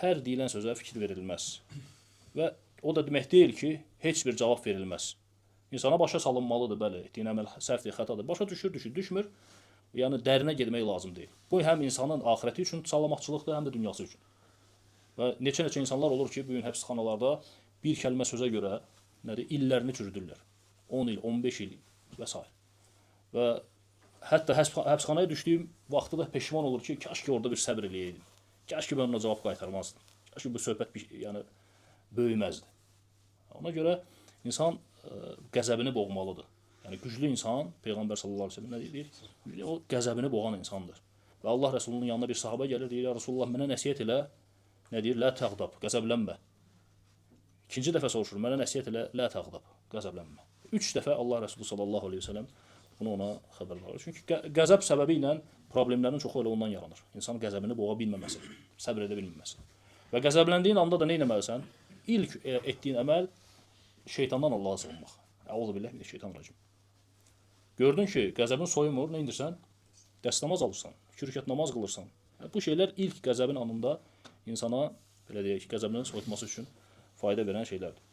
hər deyilən sözə fikir verilməz. Və o da demək deyil ki, heç bir cavab verilməz. İnsana başa salınmalıdır, bəli, etdiyin əməl səhvdir, xətadır. Başa düşmür. Yəni dərinə getmək lazım deyil. Bu həm insanın axirəti üçün salamatçılıqdır, həm də dünyası üçün. Və neçə insanlar olur ki, bu gün həbsxanalarda bir kəlmə sözə görə illərini çürüdürlər. 10 il, 15 il və s. Və hətta həbsxanaya düşdüyüm vaxtda da peşman olur ki, kaş ki orada bir səbr eləyəydim. Kaş ki mən ona cavab qaytarmazdım. Kaş ki bu söhbət yəni böyüməzdi. Ona görə insan qəzəbini boğmalıdır. Yəni güclü insan, Peyğəmbər sallallahu əleyhi və səlləm nə deyir? O qəzəbini boğan insandır. Və Allah Rəsulunun yanına bir sahabə gəlir, deyir: "Ya Rasulullah, mənə nəsihət elə." Nə deyir? "Lə təğdab", qəzəblənmə. İkinci dəfə soruşur: "Mənə nəsihət elə, lə təğdab", qəzəblənmə. 3 dəfə Allah Rəsulu sallallahu əleyhi və səlləm bunu ona xəbər verir. Çünki qəzəb səbəbi ilə problemlərin çoxu elə ondan yaranır. İnsan qəzəbini boğa bilməməsi, səbr edə bilməməsi. Və qəzəbləndiyin anda da nə etməlisən? İlk etdiyin əməl şeytandan Allah'a sığınmaq. Əuzubillahi mineşşeytanirracim. Gördün ki, qəzəbin soyumur, nə edirsən? Dəstəmaz alırsan, 2 rükət namaz qılırsan. Bu şeylər ilk qəzəbin anında insana, belə deyək ki, qəzəbinin soyutması üçün fayda verən şeylərdir.